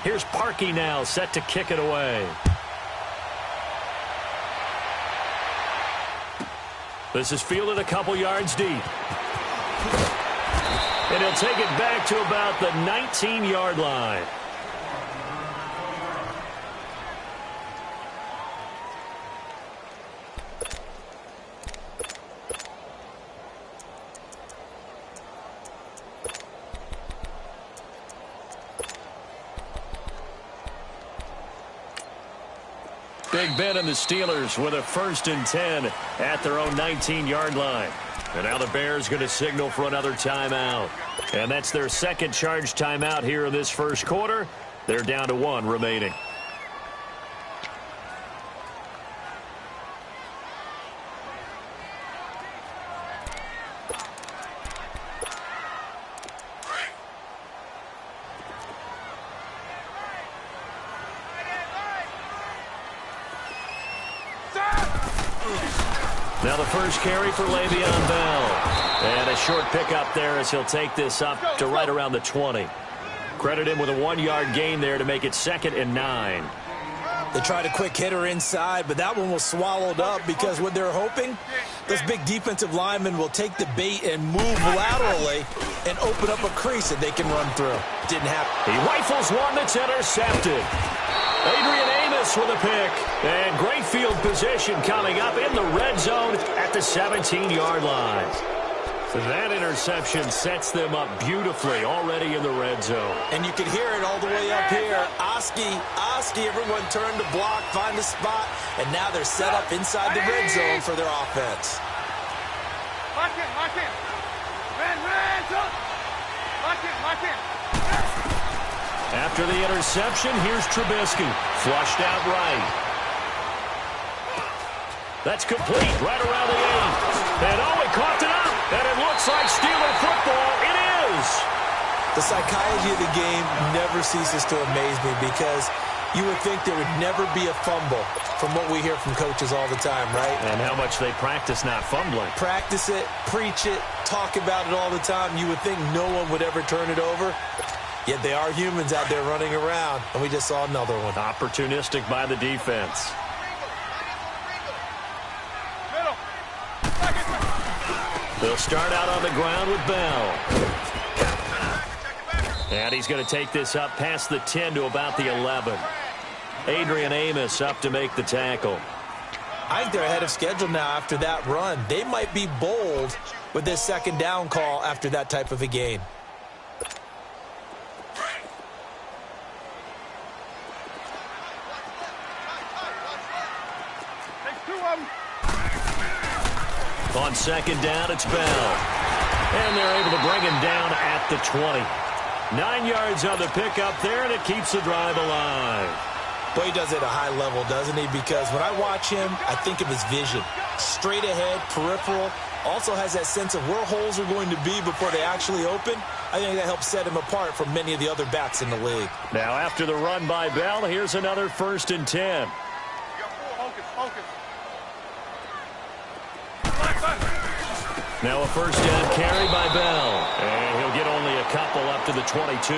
Here's Parkey now, set to kick it away. This is fielded a couple yards deep. And he'll take it back to about the 19-yard line. Big Ben and the Steelers with a 1st and 10 at their own 19-yard line. And now the Bears going to signal for another timeout. And that's their second charge timeout here in this first quarter. They're down to 1 remaining. Now the first carry for Le'Veon Bell. And a short pickup there as he'll take this up to right around the 20. Credit him with a 1-yard gain there to make it 2nd and 9. They tried a quick hitter inside, but that one was swallowed up because what they're hoping, those big defensive linemen will take the bait and move laterally and open up a crease that they can run through. Didn't happen. He rifles one that's intercepted. Adrian Amos with a pick. And great field position coming up in the red zone at the 17-yard line. So that interception sets them up beautifully already in the red zone. And you can hear it all the way up here. Oski, everyone turned to block, find a spot, and now they're set up inside the red zone for their offense. Lock in. Lock in. After the interception, here's Trubisky. Flushed out right. That's complete right around the 8. And he caught it up. And it looks like Steeler football. It is. The psychology of the game never ceases to amaze me because you would think there would never be a fumble from what we hear from coaches all the time, right? And how much they practice not fumbling. Practice it, preach it, talk about it all the time. You would think no one would ever turn it over. Yet they are humans out there running around, and we just saw another one. Opportunistic by the defense. They'll start out on the ground with Bell. And he's going to take this up past the 10 to about the 11. Adrian Amos up to make the tackle. I think they're ahead of schedule now after that run. They might be bold with this 2nd down call after that type of a gain. On 2nd down, it's Bell. And they're able to bring him down at the 20. 9 yards on the pickup there, and it keeps the drive alive. Boy, he does it at a high level, doesn't he? Because when I watch him, I think of his vision. Straight ahead, peripheral. Also has that sense of where holes are going to be before they actually open. I think that helps set him apart from many of the other backs in the league. Now, after the run by Bell, here's another 1st and 10. Focus. Now a 1st down carry by Bell. And he'll get only a couple up to the 22.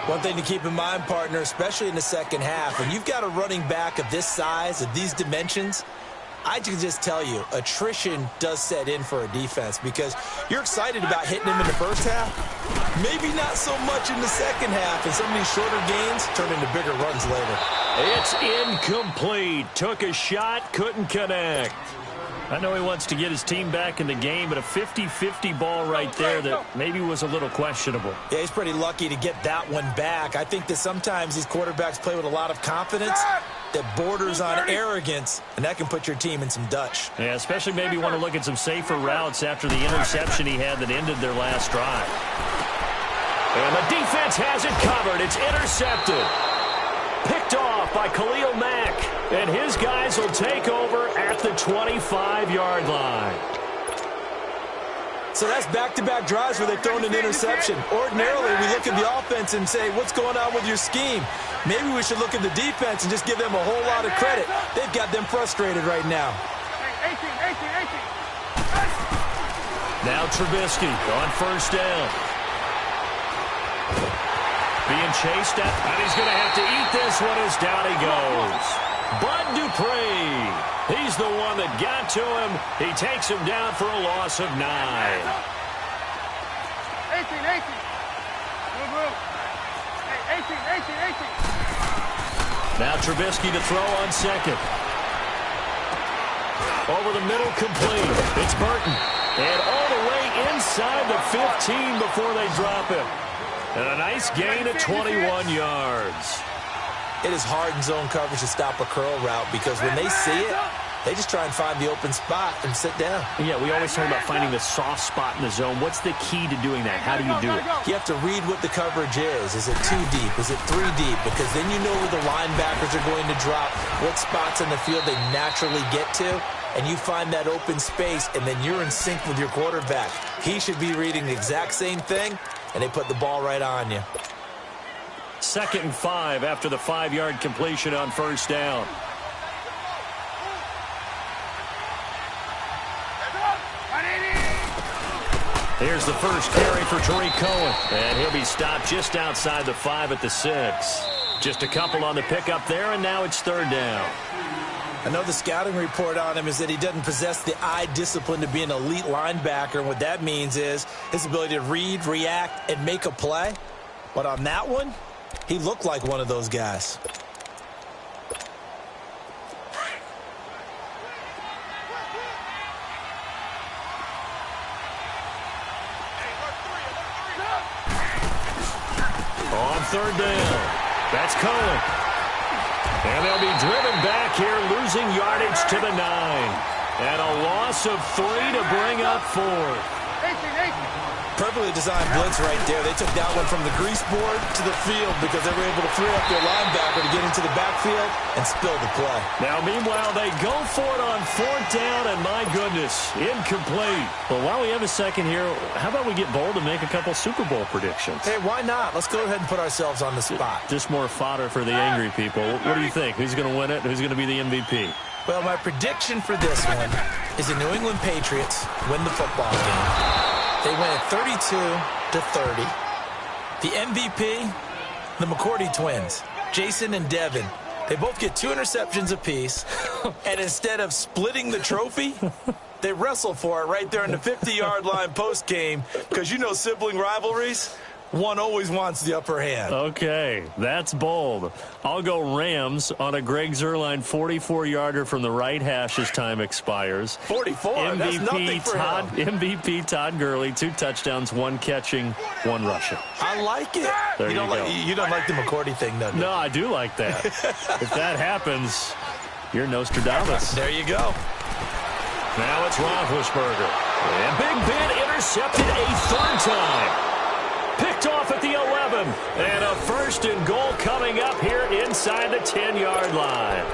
One thing to keep in mind, partner, especially in the 2nd half, when you've got a running back of this size, of these dimensions, I can just tell you, attrition does set in for a defense because you're excited about hitting him in the 1st half. Maybe not so much in the 2nd half, and some of these shorter gains turn into bigger runs later. It's incomplete. Took a shot, couldn't connect. I know he wants to get his team back in the game, but a 50-50 ball right there that maybe was a little questionable. Yeah, he's pretty lucky to get that one back. I think that sometimes these quarterbacks play with a lot of confidence that borders on arrogance, and that can put your team in some Dutch. Yeah, especially maybe want to look at some safer routes after the interception he had that ended their last drive. And the defense has it covered. It's intercepted. Picked off by Khalil Mack. And his guys will take over at the 25-yard line. So that's back-to-back drives where they've thrown an interception. Ordinarily, we look at the offense and say, what's going on with your scheme? Maybe we should look at the defense and just give them a whole lot of credit. They've got them frustrated right now. 18. Now Trubisky on 1st down. being chased at, and he's going to have to eat this one as down he goes. Bud Dupree, he's the one that got to him. He takes him down for a loss of 9. 18. Move. Hey, 18. Now Trubisky to throw on second. Over the middle, complete. It's Burton. And all the way inside the 15 before they drop him. And a nice gain at 21 yards. It is hard in zone coverage to stop a curl route because when they see it, they just try and find the open spot and sit down. Yeah, we always talk about finding the soft spot in the zone. What's the key to doing that? How do you do it? You have to read what the coverage is. Is it 2 deep? Is it 3 deep? Because then you know where the linebackers are going to drop, what spots in the field they naturally get to, and you find that open space, and then you're in sync with your quarterback. He should be reading the exact same thing, and they put the ball right on you. 2nd and 5 after the 5-yard completion on first down. Here's the first carry for Tariq Cohen. And he'll be stopped just outside the 5 at the 6. Just a couple on the pickup there, and now it's 3rd down. I know the scouting report on him is that he doesn't possess the eye discipline to be an elite linebacker. And what that means is his ability to read, react, and make a play. But on that one, he looked like one of those guys. On 3rd down, that's Cohen. And they'll be driven back here, losing yardage to the 9. And a loss of 3 to bring up 4th. 18. Perfectly designed blitz right there. They took that one from the grease board to the field because they were able to free up their linebacker to get into the backfield and spill the play. Now, meanwhile, they go for it on 4th down, and my goodness, incomplete. Well, while we have a second here, how about we get bold and make a couple Super Bowl predictions? Hey, why not? Let's go ahead and put ourselves on the spot. Just more fodder for the angry people. What do you think? Who's going to win it? Who's going to be the MVP? Well, my prediction for this one is the New England Patriots win the football game. They win it 32-30. The MVP, the McCourty twins, Jason and Devin. They both get 2 interceptions apiece. And instead of splitting the trophy, they wrestle for it right there in the 50-yard line post-game because you know sibling rivalries. One always wants the upper hand. Okay, that's bold. I'll go Rams on a Greg Zuerlein 44-yarder from the right hash as time expires. 44, that's nothing for him. MVP Todd Gurley, 2 touchdowns, 1 catching, 1 rushing. I like it. There you go. You don't like the McCourty thing, though, do you? No, I do like that. If that happens, you're Nostradamus. There you go. Now it's Roethlisberger. And Big Ben intercepted a 3rd time. Picked off at the 11. And a 1st and goal coming up here inside the 10-yard line.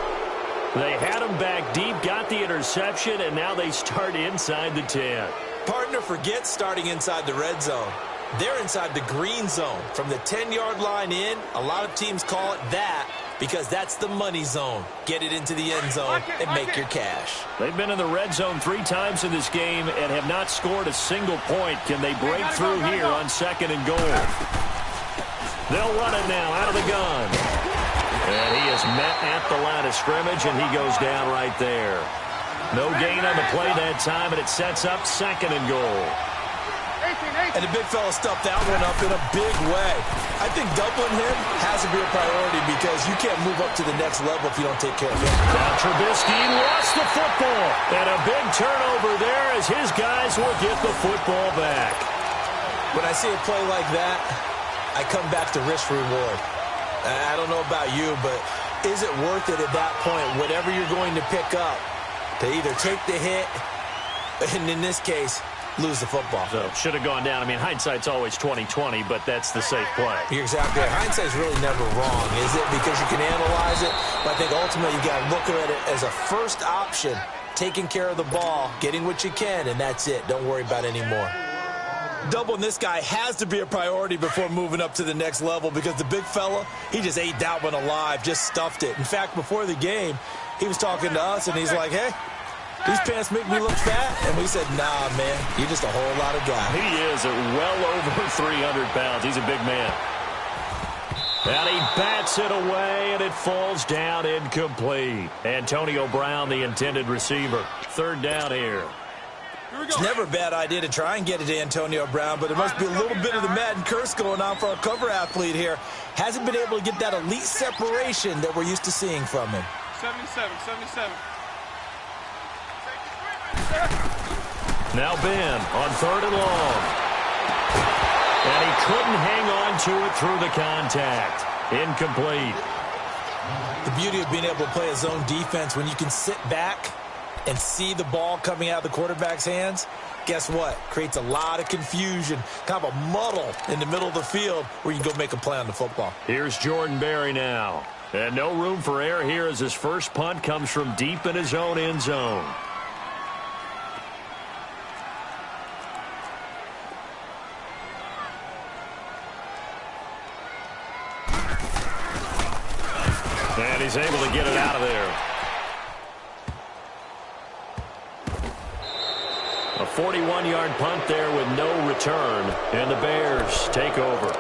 They had him back deep, got the interception, and now they start inside the 10. Partner, forget starting inside the red zone. They're inside the green zone. From the 10-yard line in, a lot of teams call it that because that's the money zone. Get it into the end zone and make your cash. They've been in the red zone 3 times in this game and have not scored a single point. Can they break through here on 2nd and goal? They'll run it now out of the gun. And he is met at the line of scrimmage, and he goes down right there. No gain on the play that time, and it sets up 2nd and goal. And the big fella stuffed that one up in a big way. I think doubling him has to be a priority because you can't move up to the next level if you don't take care of him. Now Trubisky lost the football. And a big turnover there as his guys will get the football back. When I see a play like that, I come back to risk reward. I don't know about you, but is it worth it at that point, whatever you're going to pick up, to either take the hit, and in this case, lose the football? So should have gone down. I mean, hindsight's always 20/20, but that's the safe play. You're exactly right. Hindsight's really never wrong, is it? Because you can analyze it, but I think ultimately you got to look at it as a first option, taking care of the ball, getting what you can, and that's it. Don't worry about it anymore. Doubling this guy has to be a priority before moving up to the next level because the big fella, he just ate that one alive, just stuffed it. In fact, before the game, he was talking to us, and he's like, hey, these pants make me look fat. And we said, nah, man, you're just a whole lot of guy. He is at well over 300 pounds. He's a big man. And he bats it away, and it falls down incomplete. Antonio Brown, the intended receiver. Third down here. It's never a bad idea to try and get it to Antonio Brown, but there must be a little bit of the Madden curse going on for our cover athlete here. Hasn't been able to get that elite separation that we're used to seeing from him. 77. Now Ben on third and long. And he couldn't hang on to it through the contact. Incomplete. The beauty of being able to play a zone defense when you can sit back and see the ball coming out of the quarterback's hands, guess what? Creates a lot of confusion, kind of a muddle in the middle of the field where you can go make a play on the football. Here's Jordan Berry now. And no room for error here as his first punt comes from deep in his own end zone. And he's able to get it out of there. A 41-yard punt there with no return. And the Bears take over.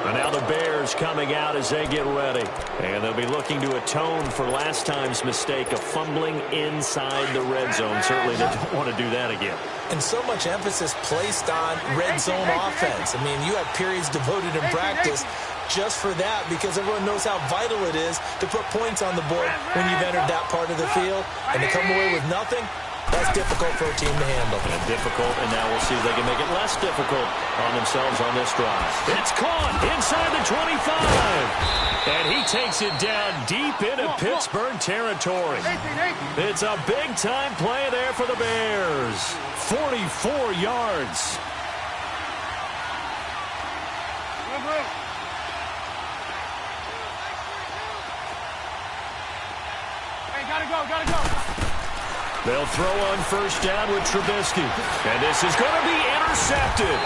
And now the Bears coming out as they get ready. And they'll be looking to atone for last time's mistake of fumbling inside the red zone. Certainly they don't want to do that again. And so much emphasis placed on red zone offense. I mean, you have periods devoted in practice just for that because everyone knows how vital it is to put points on the board when you've entered that part of the field. And to come away with nothing, that's difficult for a team to handle. And difficult, and now we'll see if they can make it less difficult on themselves on this drive. It's caught inside the 25. And he takes it down deep into Pittsburgh territory. It's a big-time play there for the Bears. 44 yards. Gotta go. They'll throw on first down with Trubisky. And this is going to be intercepted.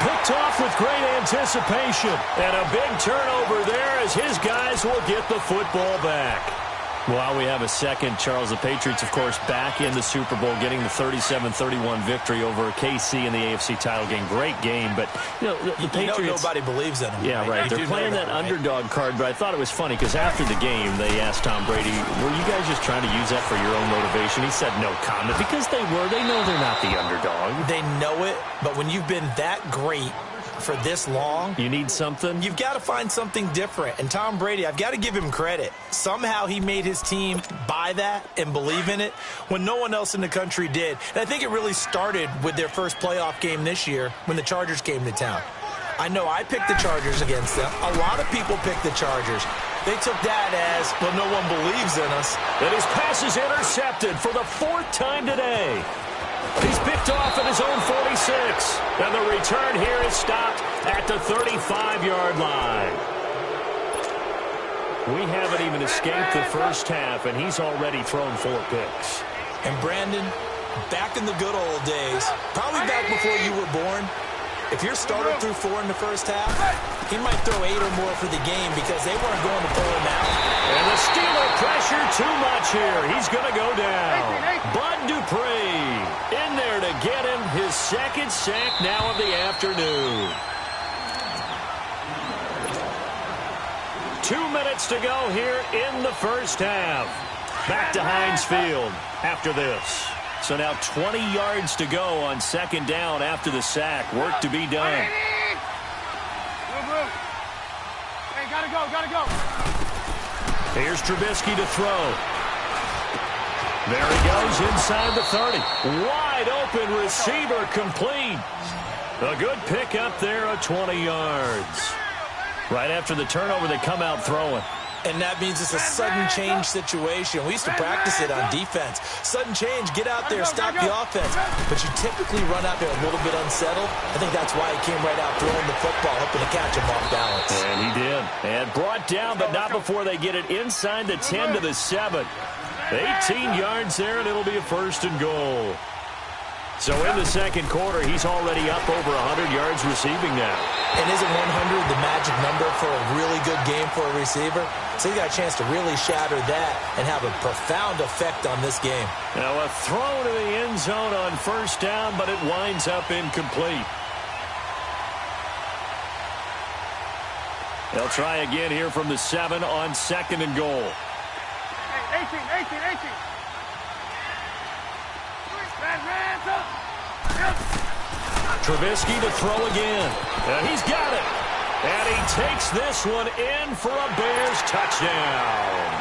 Picked off with great anticipation. And a big turnover there as his guys will get the football back. While we have a second, Charles, the Patriots, of course, back in the Super Bowl, getting the 37-31 victory over KC in the AFC title game. Great game, but, the Patriots... nobody believes in them. Yeah, right. They're playing that underdog card, but I thought it was funny because after the game, they asked Tom Brady, were you guys just trying to use that for your own motivation? He said no comment because they were. They know they're not the underdog. They know it, but when you've been that great for this long, you need something. You've got to find something different. And Tom Brady, I've got to give him credit. Somehow he made his team buy that and believe in it when no one else in the country did. And I think it really started with their first playoff game this year when the Chargers came to town. I know I picked the Chargers against them. A lot of people picked the Chargers. They took that as, well, no one believes in us. And his pass is intercepted for the fourth time today. He's picked off at his own 46. And the return here is stopped at the 35-yard line. We haven't even escaped the first half, and he's already thrown 4 picks. And Brandon, back in the good old days, probably back before you were born, if your starter threw 4 in the first half, he might throw 8 or more for the game because they weren't going to pull him out. And the Steeler pressure too much here. He's going to go down. Bud Dupree in there to get him his second sack now of the afternoon. 2 minutes to go here in the first half. Back to Heinz Field after this. So now 20 yards to go on second down after the sack. Work to be done. Hey, gotta go. Here's Trubisky to throw. There he goes inside the 30. Wide open receiver complete. A good pick up there at 20 yards. Right after the turnover, they come out throwing. And that means it's a sudden change situation. We used to practice it on defense. Sudden change, get out there, stop the offense. But you typically run out there a little bit unsettled. I think that's why he came right out throwing the football, hoping to catch him off balance. And he did. And brought down, but not before they get it inside the 10 to the 7. 18 yards there, and it'll be a first and goal. So in the second quarter, he's already up over 100 yards receiving now. And isn't 100 the magic number for a really good game for a receiver? So he got a chance to really shatter that and have a profound effect on this game. Now a throw to the end zone on first down, but it winds up incomplete. They'll try again here from the 7 on 2nd and goal. Hey, 18. Hands up. Trubisky to throw again. And he's got it. And he takes this one in for a Bears touchdown.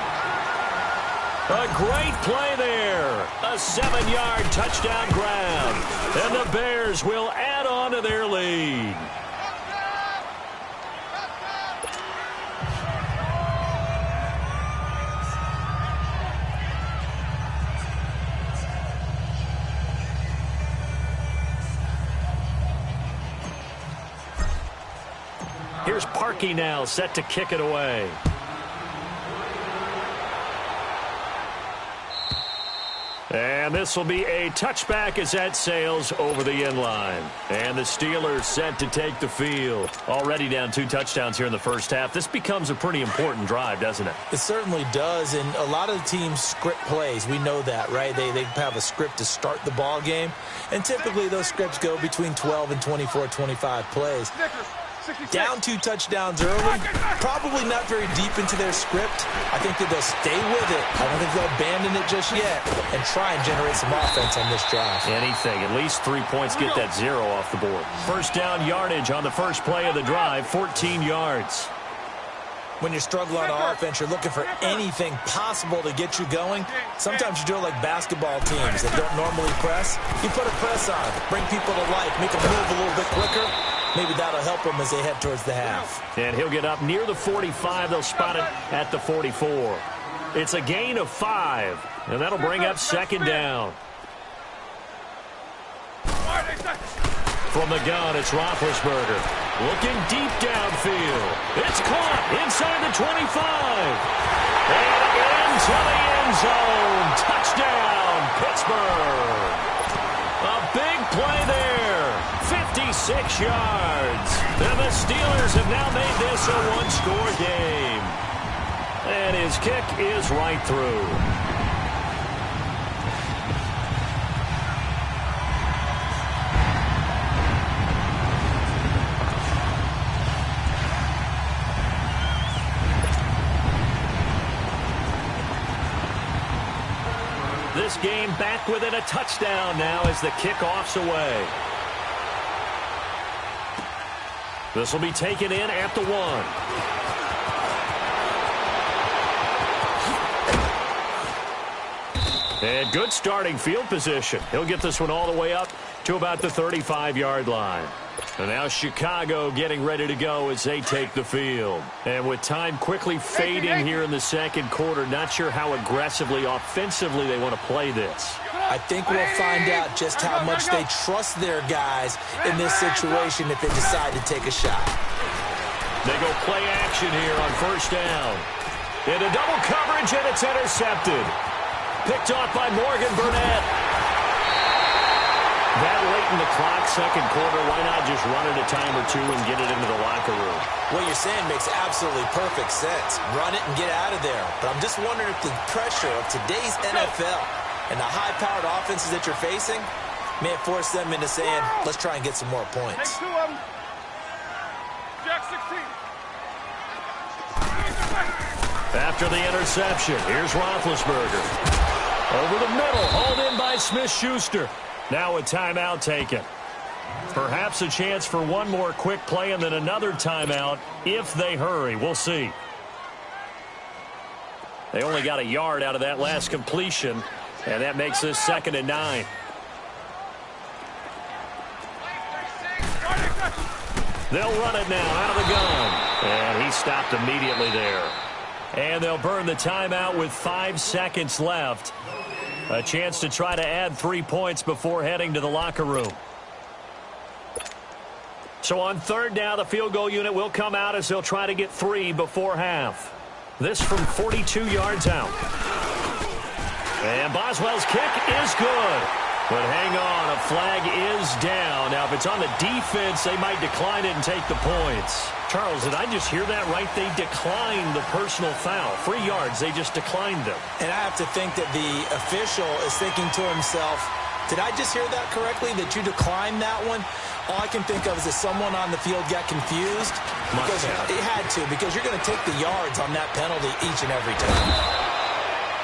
A great play there. A 7-yard touchdown grab. And the Bears will add on to their lead. Here's Parkey now, set to kick it away. And this will be a touchback as that sails over the end line. And the Steelers set to take the field. Already down 2 touchdowns here in the first half. This becomes a pretty important drive, doesn't it? It certainly does, and a lot of the teams script plays. We know that, right? They have a script to start the ball game, and typically those scripts go between 12 and 24, 25 plays. Down 2 touchdowns early, probably not very deep into their script. I think that they'll stay with it. I don't think they'll abandon it just yet and try and generate some offense on this drive. Anything. At least 3 points, get that 0 off the board. First down yardage on the first play of the drive, 14 yards. When you're struggling on offense, you're looking for anything possible to get you going. Sometimes you do it like basketball teams that don't normally press. You put a press on, bring people to life, make them move a little bit quicker. Maybe that'll help them as they head towards the half. And he'll get up near the 45. They'll spot it at the 44. It's a gain of 5, and that'll bring up 2nd down. From the gun, it's Roethlisberger. Looking deep downfield. It's caught inside the 25. And into the end zone. Touchdown, Pittsburgh. A big play there. 56 yards. And the Steelers have now made this a 1-score game. And his kick is right through. This game back within a touchdown now as the kickoff's away. This will be taken in at the 1. And good starting field position. He'll get this one all the way up to about the 35-yard line. And now Chicago getting ready to go as they take the field. And with time quickly fading here in the second quarter, not sure how aggressively, offensively they want to play this. I think we'll find out just how much they trust their guys in this situation if they decide to take a shot. They go play action here on first down. Into double coverage, and it's intercepted. Picked off by Morgan Burnett. That late in the clock, second quarter, why not just run it a time or 2 and get it into the locker room? What you're saying makes absolutely perfect sense. Run it and get out of there. But I'm just wondering if the pressure of today's NFL and the high-powered offenses that you're facing may force them into saying, let's try and get some more points. Take 2 of them. Jack 16. After the interception, here's Roethlisberger. Over the middle, hauled in by Smith-Schuster. Now a timeout taken. Perhaps a chance for one more quick play and then another timeout if they hurry. We'll see. They only got a yard out of that last completion, and that makes this 2nd and 9. They'll run it now out of the gun. And he stopped immediately there. And they'll burn the timeout with 5 seconds left. A chance to try to add 3 points before heading to the locker room. So on third down, the field goal unit will come out as they'll try to get 3 before half. This from 42 yards out. And Boswell's kick is good. But hang on, a flag is down. Now, if it's on the defense, they might decline it and take the points. Charles, did I just hear that right? They declined the personal foul. 3 yards, they just declined them. And I have to think that the official is thinking to himself, did I just hear that correctly, that you declined that one? All I can think of is that someone on the field got confused. Because it had to, because you're going to take the yards on that penalty each and every time.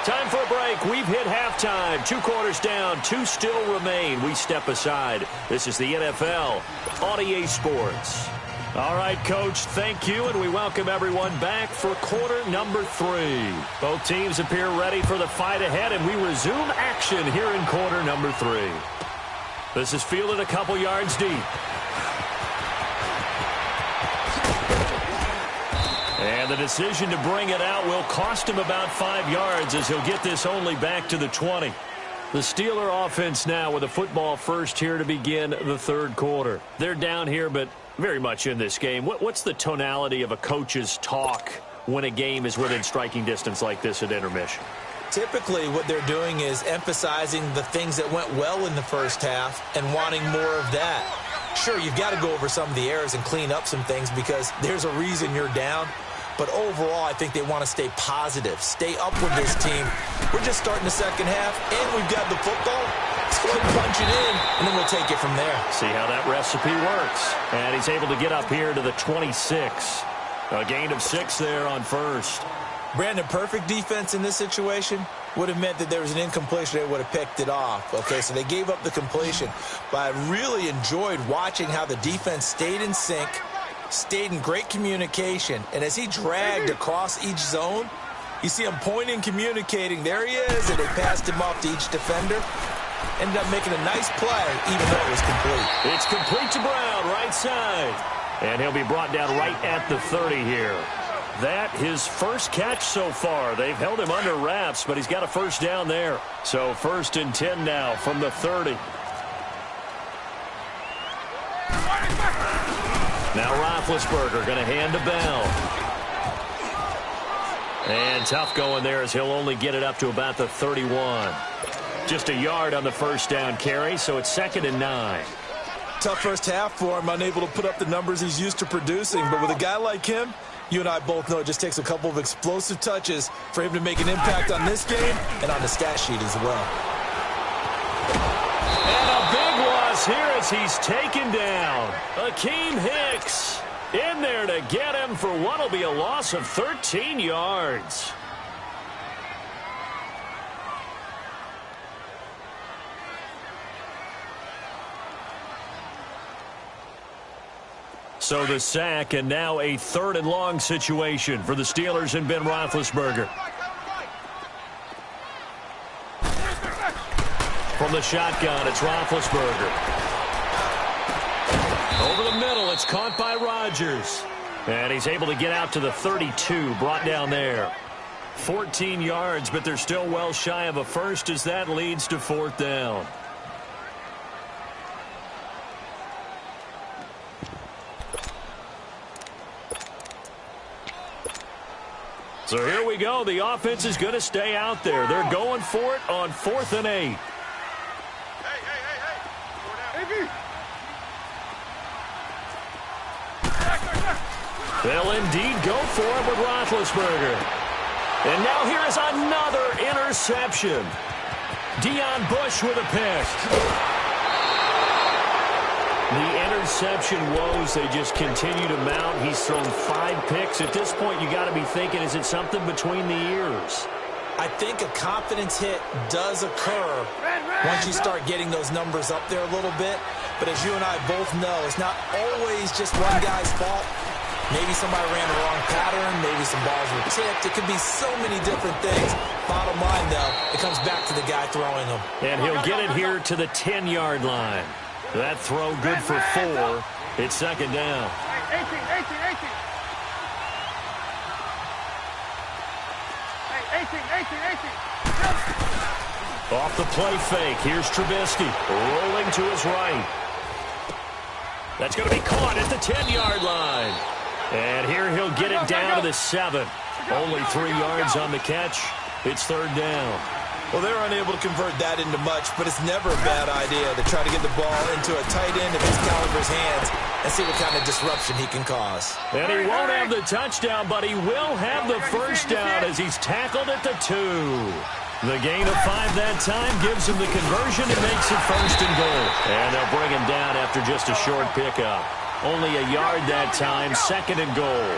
Time for a break. We've hit halftime. 2 quarters down. 2 still remain. We step aside. This is the NFL on EA Sports. All right, Coach, thank you, and we welcome everyone back for quarter number 3. Both teams appear ready for the fight ahead, and we resume action here in quarter number 3. This is fielded a couple yards deep. And the decision to bring it out will cost him about 5 yards as he'll get this only back to the 20. The Steeler offense now with a football first here to begin the third quarter. They're down here, but very much in this game. What's the tonality of a coach's talk when a game is within striking distance like this at intermission? Typically, what they're doing is emphasizing the things that went well in the first half and wanting more of that. Sure, you've got to go over some of the errors and clean up some things because there's a reason you're down. But overall, I think they want to stay positive, stay up with this team. We're just starting the second half, and we've got the football. Let's go ahead and punch it in, and then we'll take it from there. See how that recipe works. And he's able to get up here to the 26. A gain of 6 there on first. Brandon, perfect defense in this situation would have meant that there was an incompletion. They would have picked it off. Okay, so they gave up the completion. But I really enjoyed watching how the defense stayed in sync, stayed in great communication, and as he dragged across each zone, you see him pointing, communicating. There he is, and they passed him off to each defender. Ended up making a nice play, even though it was complete. It's complete to Brown, right side. And he'll be brought down right at the 30 here. That his first catch so far. They've held him under wraps, but he's got a first down there. So 1st and 10 now from the 30. Now Roethlisberger going to hand to Bell. And tough going there as he'll only get it up to about the 31. Just a yard on the first down carry, so it's 2nd and 9. Tough first half for him, unable to put up the numbers he's used to producing. But with a guy like him, you and I both know it just takes a couple of explosive touches for him to make an impact on this game and on the stat sheet as well. And a big loss here as he's taken down. Akeem Hicks in there to get him for what will be a loss of 13 yards. So the sack, and now a 3rd and long situation for the Steelers and Ben Roethlisberger. From the shotgun, it's Roethlisberger. Over the middle, it's caught by Rodgers. And he's able to get out to the 32, brought down there. 14 yards, but they're still well shy of a first as that leads to 4th down. So here we go. The offense is going to stay out there. They're going for it on 4th and 8. They'll indeed go for it with Roethlisberger. And now here is another interception. Deion Bush with a pick. The interception woes, they just continue to mount. He's thrown 5 picks. At this point, you got to be thinking, is it something between the ears? I think a confidence hit does occur once you start getting those numbers up there a little bit. But as you and I both know, it's not always just one guy's fault. Maybe somebody ran the wrong pattern. Maybe some balls were tipped. It could be so many different things. Bottom line, though, it comes back to the guy throwing them. And he'll get it here to the 10-yard line. That throw good for 4. It's 2nd down. 18. Off the play fake. Here's Trubisky rolling to his right. That's going to be caught at the 10-yard line. And here he'll get it down to the 7. Only 3 yards on the catch. It's 3rd down. Well, they're unable to convert that into much, but it's never a bad idea to try to get the ball into a tight end of his caliber's hands and see what kind of disruption he can cause. And he won't have the touchdown, but he will have the first down as he's tackled at the 2. The gain of 5 that time gives him the conversion and makes it 1st and goal. And they'll bring him down after just a short pickup. Only a yard that time, 2nd and goal.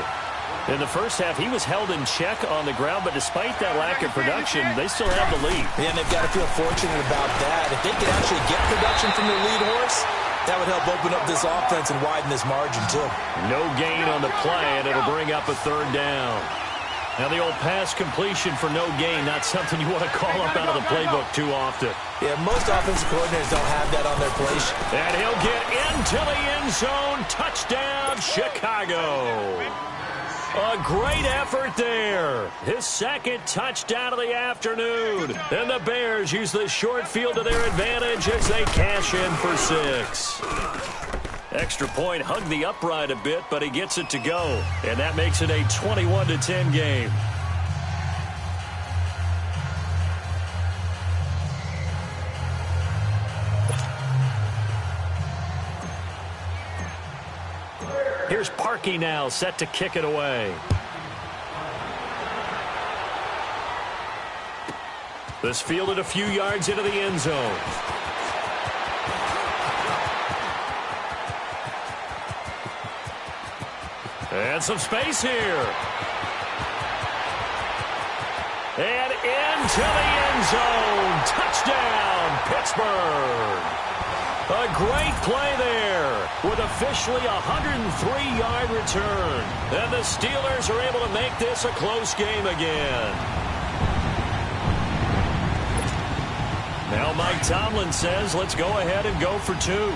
In the first half, he was held in check on the ground, but despite that lack of production, they still have the lead. Yeah, and they've got to feel fortunate about that. If they could actually get production from their lead horse, that would help open up this offense and widen this margin, too. No gain on the play, and it'll bring up a 3rd down. Now, the old pass completion for no gain, not something you want to call up out of the playbook too often. Yeah, most offensive coordinators don't have that on their play sheet. And he'll get into the end zone. Touchdown, Chicago. A great effort there. His 2nd touchdown of the afternoon. And the Bears use the short field to their advantage as they cash in for 6. Extra point hugged the upright a bit, but he gets it to go. And that makes it a 21-10 game. Here's Parkey now, set to kick it away. This fielded a few yards into the end zone. And some space here. And into the end zone. Touchdown, Pittsburgh. A great play there with officially a 103-yard return. And the Steelers are able to make this a close game again. Now Mike Tomlin says, let's go ahead and go for 2.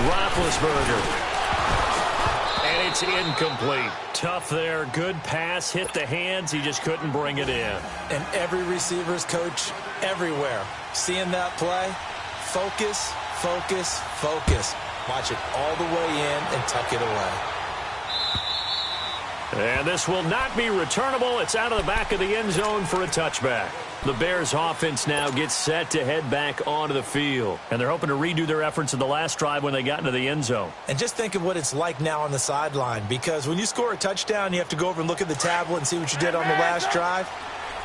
Roethlisberger. And it's incomplete. Tough there. Good pass. Hit the hands. He just couldn't bring it in. And every receiver's coach everywhere, seeing that play, focus, focus, focus. Watch it all the way in and tuck it away. And this will not be returnable. It's out of the back of the end zone for a touchback. The Bears offense now gets set to head back onto the field. And they're hoping to redo their efforts in the last drive when they got into the end zone. And just think of what it's like now on the sideline, because when you score a touchdown, you have to go over and look at the tablet and see what you did on the last drive.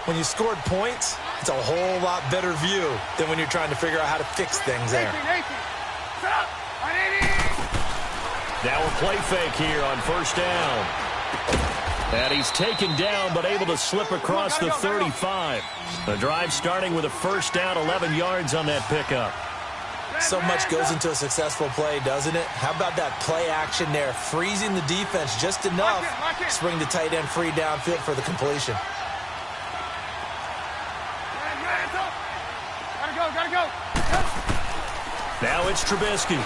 When you scored points, it's a whole lot better view than when you're trying to figure out how to fix things there. Now a play fake here on 1st down. And he's taken down, but able to slip across the 35. The drive starting with a 1st down, 11 yards on that pickup. So much goes into a successful play, doesn't it? How about that play action there? Freezing the defense just enough to bring the tight end free downfield for the completion. Gotta go. Now it's Trubisky.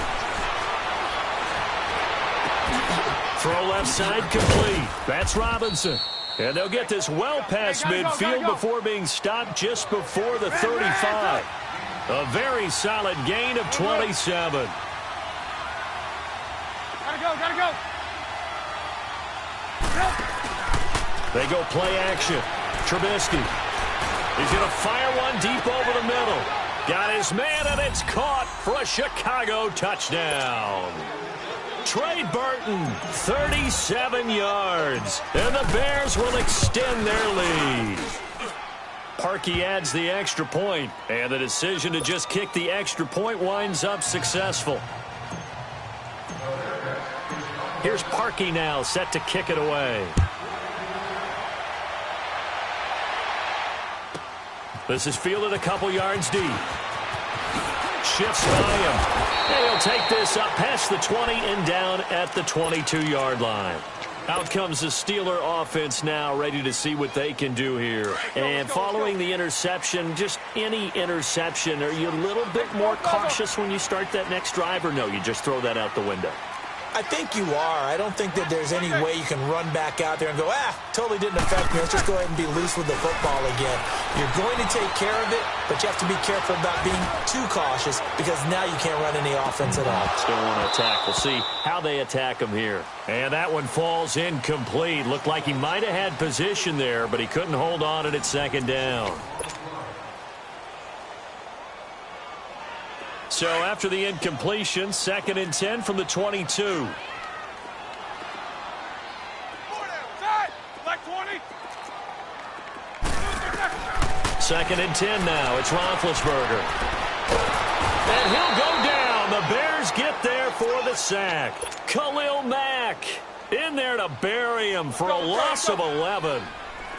Throw left side complete. That's Robinson. And they'll get this well past midfield before being stopped just before the 35. A very solid gain of 27. Gotta go. They go play action. Trubisky. He's going to fire one deep over the middle. Got his man, and it's caught for a Chicago touchdown. Trey Burton, 37 yards. And the Bears will extend their lead. Parkey adds the extra point, and the decision to just kick the extra point winds up successful. Here's Parkey now, set to kick it away. This is fielded a couple yards deep. Shifts by him. And he'll take this up past the 20 and down at the 22-yard line. Out comes the Steeler offense now, ready to see what they can do here. And following the interception, just any interception, are you a little bit more cautious when you start that next drive, or no, you just throw that out the window? I think you are. I don't think that there's any way you can run back out there and go, totally didn't affect me. Let's just go ahead and be loose with the football again. You're going to take care of it, but you have to be careful about being too cautious because now you can't run any offense at all. Still want to attack. We'll see how they attack him here. And that one falls incomplete. Looked like he might have had position there, but he couldn't hold on at 2nd down. So after the incompletion, 2nd and 10 from the 22. Second and 10 now. It's Roethlisberger. And he'll go down. The Bears get there for the sack. Khalil Mack in there to bury him for a loss of 11.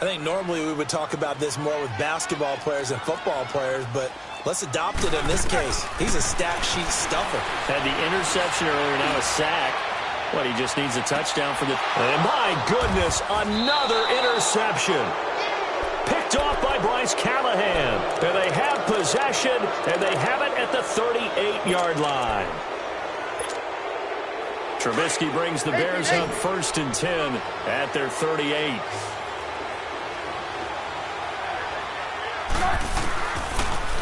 I think normally we would talk about this more with basketball players and football players, but let's adopt it in this case. He's a stat sheet stuffer. Had the interception earlier, now a sack. What, he just needs a touchdown for the... And my goodness, another interception. Picked off by Bryce Callahan. And they have possession, and they have it at the 38-yard line. Trubisky brings the Bears up 1st and 10 at their 38.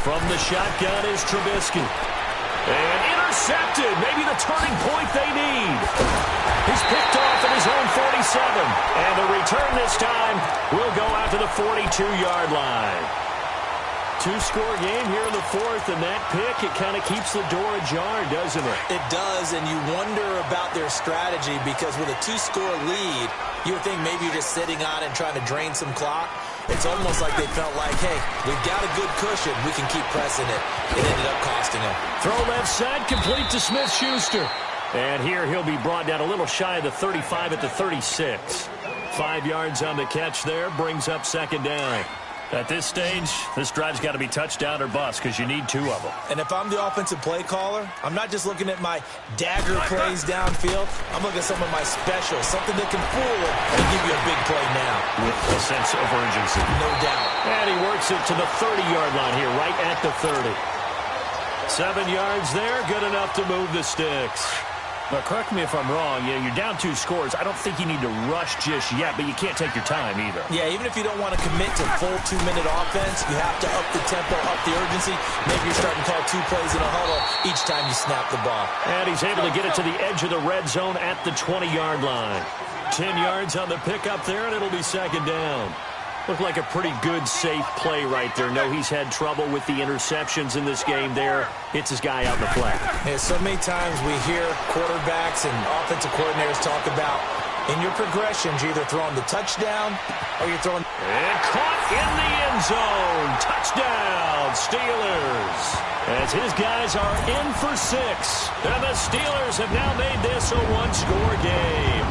From the shotgun is Trubisky. And intercepted. Maybe the turning point they need. He's picked off at his own 47. And the return this time will go out to the 42-yard line. Two-score game here in the 4th, and that pick, it kind of keeps the door ajar, doesn't it? It does, and you wonder about their strategy because with a 2-score lead, you would think maybe you're just sitting on it and trying to drain some clock. It's almost like they felt like, hey, we've got a good cushion. We can keep pressing it. It ended up costing them. Throw left side, complete to Smith-Schuster. And here he'll be brought down a little shy of the 35 at the 36. 5 yards on the catch there, brings up 2nd down. At this stage, this drive's got to be touchdown or bust because you need 2 of them. And if I'm the offensive play caller, I'm not just looking at my dagger plays downfield. I'm looking at some of my specials, something that can fool and give you a big play now. With a sense of urgency. No doubt. And he works it to the 30-yard line here, right at the 30. 7 yards there, good enough to move the sticks. But correct me if I'm wrong, you're down 2 scores. I don't think you need to rush just yet, but you can't take your time either. Yeah, even if you don't want to commit to full 2-minute offense, you have to up the tempo, up the urgency. Maybe you're starting to call 2 plays in a huddle each time you snap the ball. And he's able to get it to the edge of the red zone at the 20-yard line. 10 yards on the pickup there, and it'll be 2nd down. Looked like a pretty good, safe play right there. No, he's had trouble with the interceptions in this game there. Hits his guy out in the flat. Yeah, so many times we hear quarterbacks and offensive coordinators talk about in your progressions, you're either throwing the touchdown or you're throwing... And caught in the end zone. Touchdown, Steelers. As his guys are in for 6. And the Steelers have now made this a 1-score game.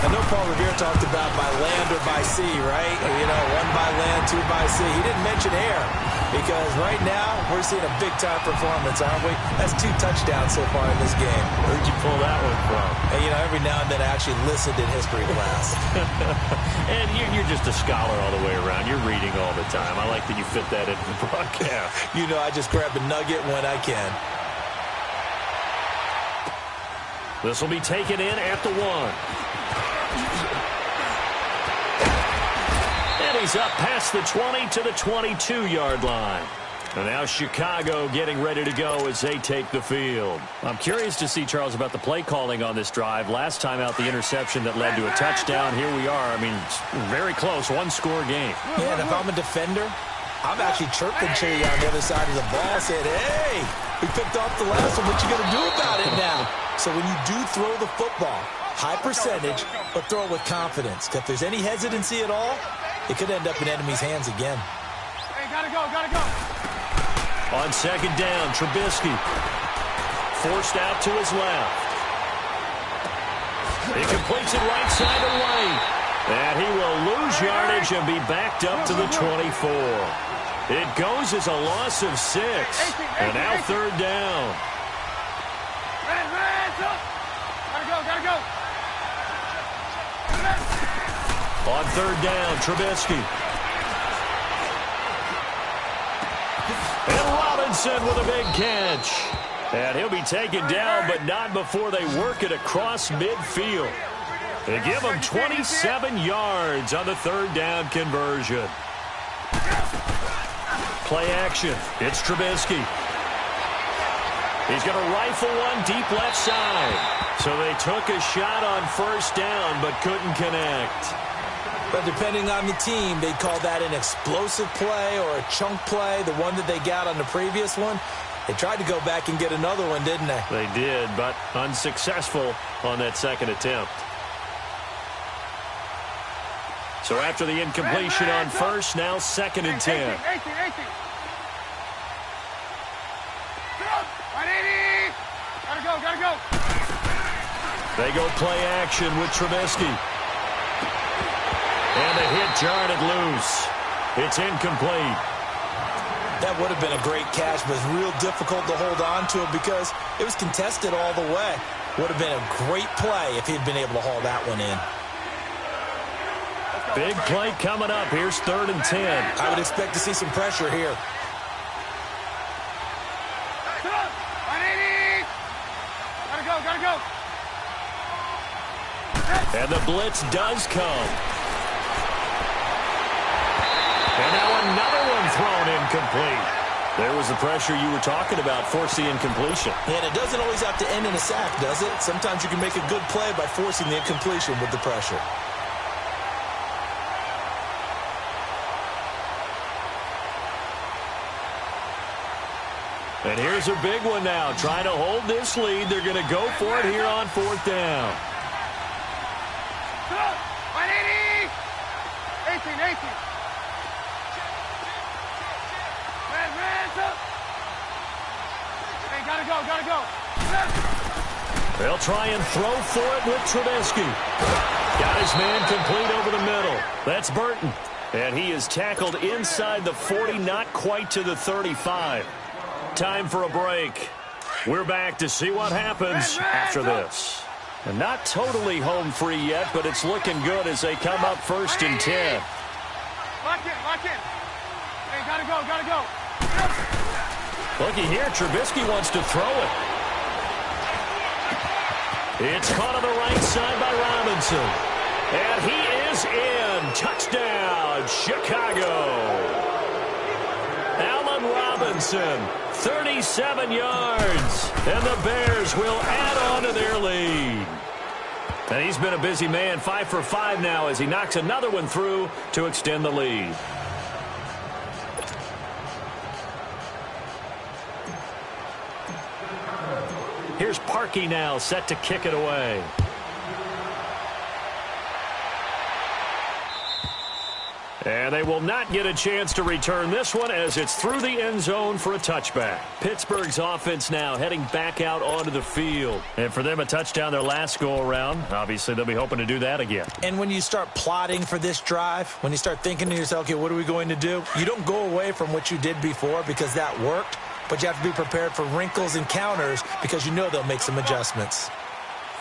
I know Paul Revere talked about by land or by sea, right? You know, 1 by land, 2 by sea. He didn't mention air because right now we're seeing a big-time performance, aren't we? That's 2 touchdowns so far in this game. Where'd you pull that one from? And, you know, every now and then I actually listened in history class. And you're just a scholar all the way around. You're reading all the time. I like that you fit that into the broadcast. You know, I just grab a nugget when I can. This will be taken in at the 1. And he's up past the 20 to the 22-yard line. And now Chicago getting ready to go as they take the field. I'm curious to see, Charles, about the play calling on this drive. Last time out, the interception that led to a touchdown. Here we are. I mean, very close, 1-score game. Yeah, and if I'm a defender, I'm actually chirping Chili on the other side of the ball, saying, hey, we picked off the last one. What you going to do about it now? So when you do throw the football, high percentage, but throw it with confidence. If there's any hesitancy at all, it could end up in enemy's hands again. Hey, gotta go, gotta go. On 2nd down, Trubisky forced out to his left. He completes it right side to right. And he will lose yardage and be backed up to the 24. It goes as a loss of 6. And now 3rd down. Gotta go. On 3rd down, Trubisky. And Robinson with a big catch. And he'll be taken down, but not before they work it across midfield. They give him 27 yards on the 3rd down conversion. Play action. It's Trubisky. He's going to rifle one deep left side. So they took a shot on 1st down, but couldn't connect. But depending on the team, they'd call that an explosive play or a chunk play. The one that they got on the previous one, They tried to go back and get another one, didn't they? They did, but unsuccessful on that second attempt. So after the incompletion on first, now 2nd and 10. 18. Gotta go. They go play action with Trubisky. And the hit jarred it loose. It's incomplete. That would have been a great catch, but it's real difficult to hold on to it because it was contested all the way. Would have been a great play if he'd been able to haul that one in. Big play coming up. Here's 3rd and 10. I would expect to see some pressure here. Gotta go. And the blitz does come. And now another one thrown incomplete. There was the pressure you were talking about, forcing incompletion. And it doesn't always have to end in a sack, does it? Sometimes you can make a good play by forcing the incompletion with the pressure. And here's a big one now. Trying to hold this lead. They're going to go for it here on 4th down. 18. Hey, gotta go. They'll try and throw for it with Trubisky. Got his man complete over the middle. That's Burton. And he is tackled inside the 40, not quite to the 35. Time for a break. We're back to see what happens after this. And not totally home free yet, but it's looking good as they come up 1st and 10. Lock in. Hey, gotta go. Looky here, Trubisky wants to throw it. It's caught on the right side by Robinson. And he is in. Touchdown, Chicago. Allen Robinson, 37 yards. And the Bears will add on to their lead. And he's been a busy man, 5 for 5 now as he knocks another one through to extend the lead. Here's Parkey now, set to kick it away. And they will not get a chance to return this one as it's through the end zone for a touchback. Pittsburgh's offense now heading back out onto the field. And for them, a touchdown their last go-around. Obviously, they'll be hoping to do that again. And when you start plotting for this drive, when you start thinking to yourself, okay, what are we going to do? You don't go away from what you did before because that worked, but you have to be prepared for wrinkles and counters because you know they'll make some adjustments.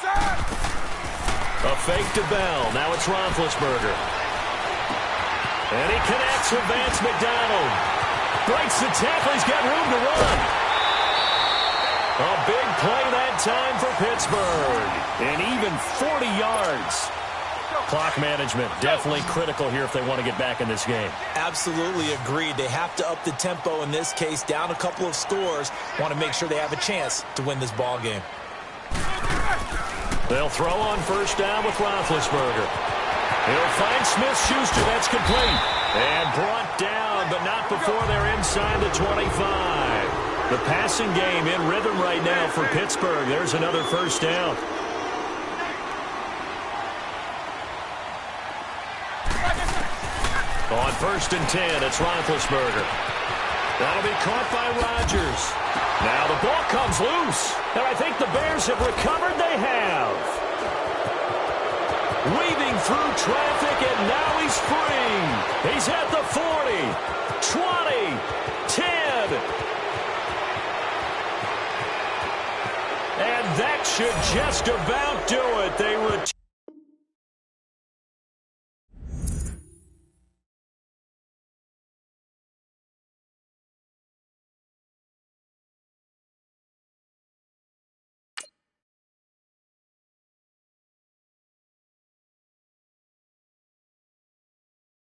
A fake to Bell. Now it's Roethlisberger. And he connects with Vance McDonald. Breaks the tackle. He's got room to run. A big play that time for Pittsburgh. And even 40 yards. Clock management definitely critical here if they want to get back in this game. Absolutely agreed. They have to up the tempo in this case. Down a couple of scores. Want to make sure they have a chance to win this ball game. They'll throw on 1st down with Roethlisberger. He'll find Smith-Schuster. That's complete. And brought down, but not before they're inside the 25. The passing game in rhythm right now for Pittsburgh. There's another 1st down. On 1st and 10, it's Roethlisberger. That'll be caught by Rodgers. Now the ball comes loose. And I think the Bears have recovered. They have. Weaving through traffic, and now he's free. He's at the 40, 20, 10. And that should just about do it. They return.